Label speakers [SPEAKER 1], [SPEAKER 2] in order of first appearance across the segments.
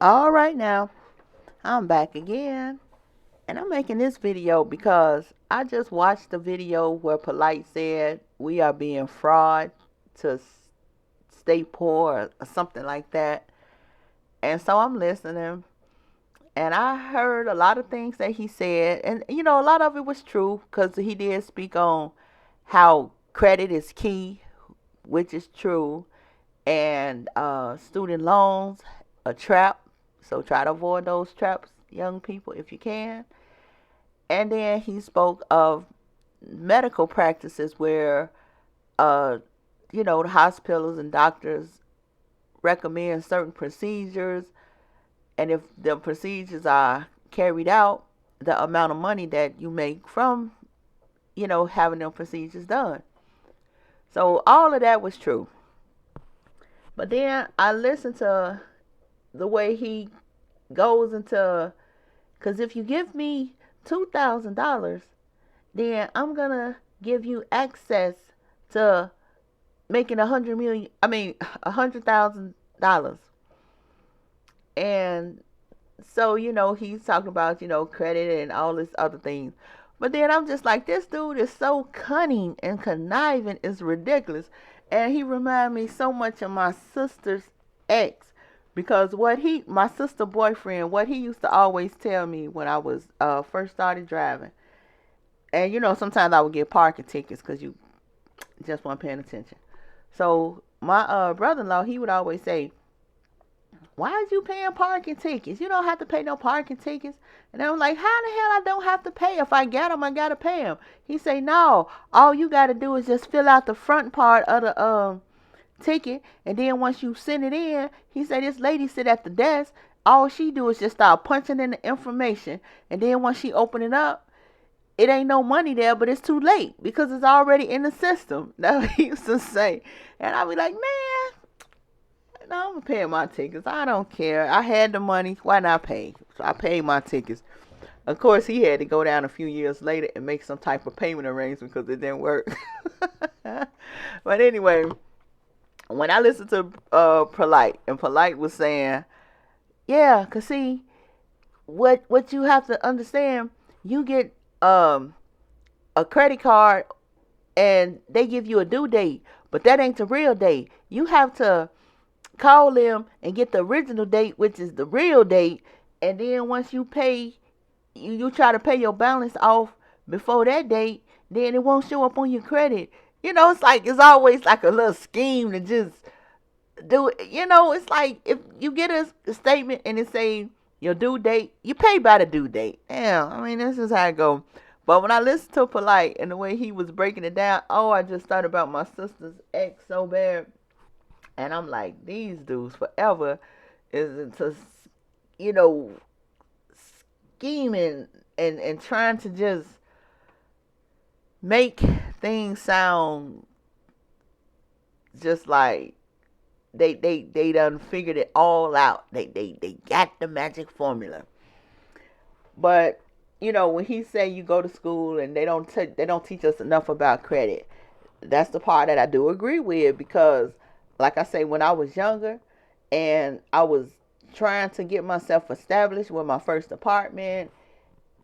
[SPEAKER 1] All right, now I'm back again, and I'm making this video because I just watched the video where Polight said we are being fraud to stay poor or something like that. And so I'm listening, and I heard a lot of things that he said, and a lot of it was true because he did speak on how credit is key, which is true, and student loans a trap. So try to avoid those traps, young people, if you can. And then he spoke of medical practices where, uh, the hospitals and doctors recommend certain procedures, and if the procedures are carried out, the amount of money that you make from, having them procedures done. So all of that was true. But then I listened to the way he goes into, because if you give me $2,000, then I'm gonna give you access to making 100 million. I mean, $100,000. And so he's talking about credit and all this other things. But then I'm just like, this dude is so cunning and conniving, it's ridiculous. And he reminded me so much of my sister's ex, because my sister boyfriend, what he used to always tell me when I was first started driving. And sometimes I would get parking tickets because you just weren't paying attention. So my brother-in-law, he would always say, why is you paying parking tickets? You don't have to pay no parking tickets. And I was like, how the hell I don't have to pay? If I got them, I got to pay them. He say, no, all you got to do is just fill out the front part of the ticket. And then once you send it in, he said, this lady sit at the desk. All she do is just start punching in the information. And then once she open it up, it ain't no money there, but it's too late because it's already in the system. That's what he used to say. And I be like, man, no, I'm paying my tickets. I don't care. I had the money. Why not pay? So I paid my tickets. Of course, he had to go down a few years later and make some type of payment arrangement because it didn't work. But anyway, when I listened to Polight, and Polight was saying, yeah, cause see, what you have to understand, you get a credit card and they give you a due date, but that ain't the real date. You have to call them and get the original date, which is the real date, and then once you pay, you try to pay your balance off before that date, then it won't show up on your credit. It's always like a little scheme to just do it. It's like if you get a statement and it say your due date, you pay by the due date. Yeah, I mean, this is how it go. But when I listened to Polight and the way he was breaking it down, oh, I just thought about my sister's ex so bad. And I'm like, these dudes forever is into, you know, scheming and trying to just make things sound just like they done figured it all out. They got the magic formula. But when he say you go to school and they don't teach us enough about credit, that's the part that I do agree with, because like I say, when I was younger and I was trying to get myself established with my first apartment,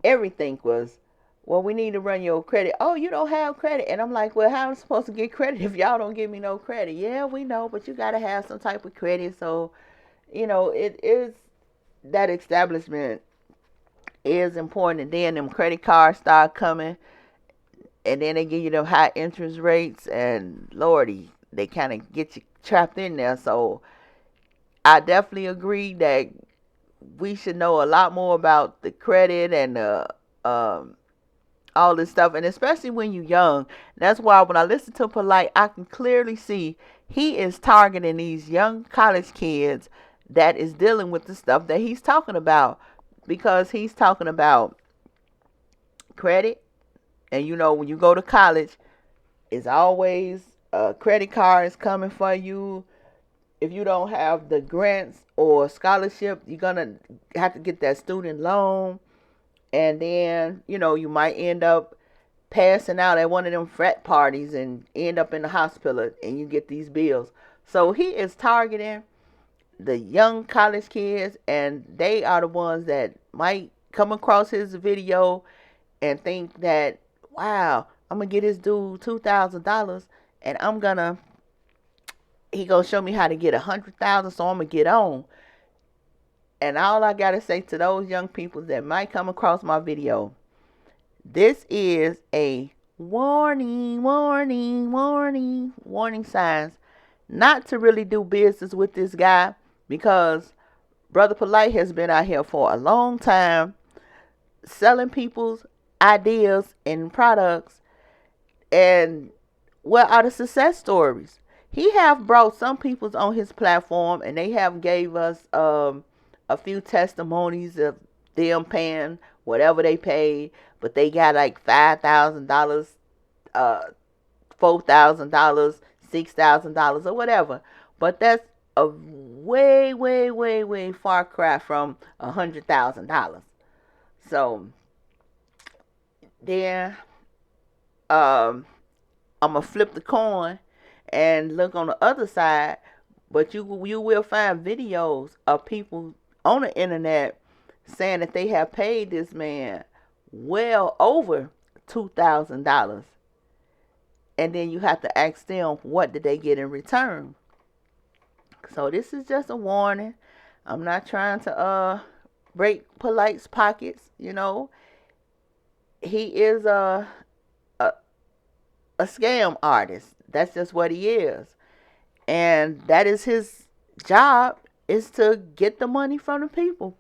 [SPEAKER 1] everything was, well, we need to run your credit. Oh, you don't have credit. And I'm like, well, how am I supposed to get credit if y'all don't give me no credit? Yeah, we know, but you got to have some type of credit. So, it is, that establishment is important. And then them credit cards start coming, and then they give you them high interest rates, and lordy, they kind of get you trapped in there. So I definitely agree that we should know a lot more about the credit and um, all this stuff, and especially when you're young. That's why when I listen to Polight, I can clearly see he is targeting these young college kids that is dealing with the stuff that he's talking about, because he's talking about credit. And when you go to college, it's always credit cards coming for you. If you don't have the grants or scholarship, you're gonna have to get that student loan, and then you might end up passing out at one of them frat parties and end up in the hospital, and you get these bills. So he is targeting the young college kids, and they are the ones that might come across his video and think that, wow, I'm gonna get this dude $2,000, and he gonna show me how to get 100,000, so I'm gonna get on. And all I gotta say to those young people that might come across my video, this is a warning, warning, warning, warning signs not to really do business with this guy, because Brother Polight has been out here for a long time selling people's ideas and products. And what are the success stories? He have brought some people on his platform, and they have gave us a few testimonies of them paying whatever they paid, but they got like $5,000, $4,000, $6,000, or whatever. But that's a way, way, way, way far cry from $100,000. So then, um, I'm gonna flip the coin and look on the other side. But you will find videos of people on the internet saying that they have paid this man well over $2,000, and then you have to ask them what did they get in return. So this is just a warning. I'm not trying to break Polight's pockets. He is a scam artist. That's just what he is. And that is his job, is to get the money from the people.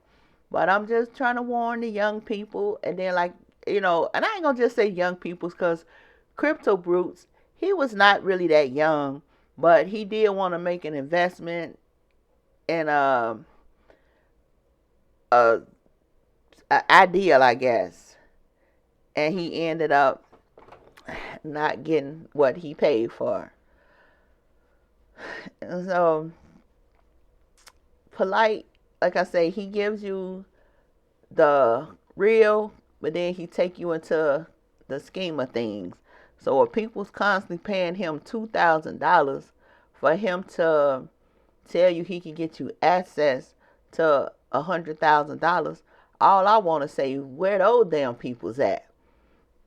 [SPEAKER 1] But I'm just trying to warn the young people. And then, like, and I ain't going to just say young people, because Crypto Brutes, he was not really that young. But he did want to make an investment in a ideal, I guess. And he ended up not getting what he paid for. And so, Polight, like I say, he gives you the real, but then he take you into the scheme of things. So if people's constantly paying him $2,000 for him to tell you he can get you access to $100,000, all I want to say, where those damn people's at?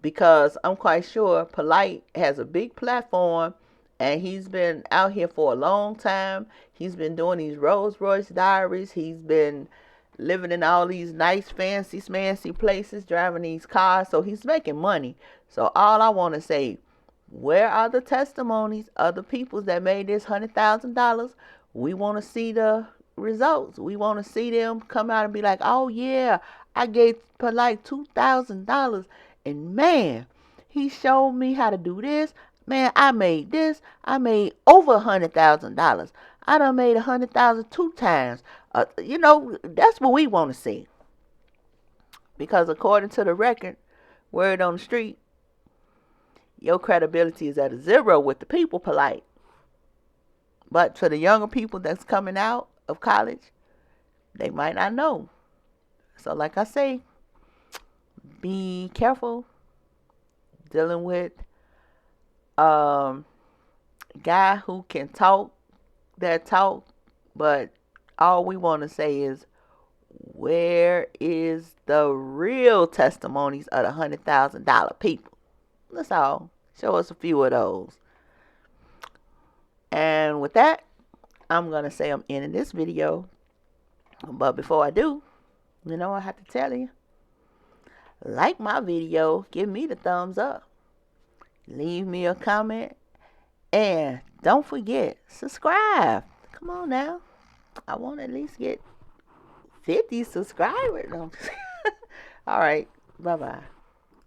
[SPEAKER 1] Because I'm quite sure Polight has a big platform, and he's been out here for a long time. He's been doing these Rolls Royce diaries. He's been living in all these nice, fancy, smancy places, driving these cars. So he's making money. So all I want to say, where are the testimonies of the people that made this $100,000? We want to see the results. We want to see them come out and be like, oh yeah, I gave Polight $2,000. And man, he showed me how to do this. Man, I made this. I made over $100,000. I done made $100,000 two times. That's what we want to see. Because according to the record, word on the street, your credibility is at a zero with the people, Polight. But to the younger people that's coming out of college, they might not know. So like I say, be careful dealing with a guy who can talk that talk, but all we want to say is, where is the real testimonies of the $100,000 people? That's all. Show us a few of those. And with that, I'm going to say I'm ending this video. But before I do, I have to tell you, like my video, give me the thumbs up, leave me a comment, and don't forget, subscribe. Come on now. I want to at least get 50 subscribers. All right. Bye-bye.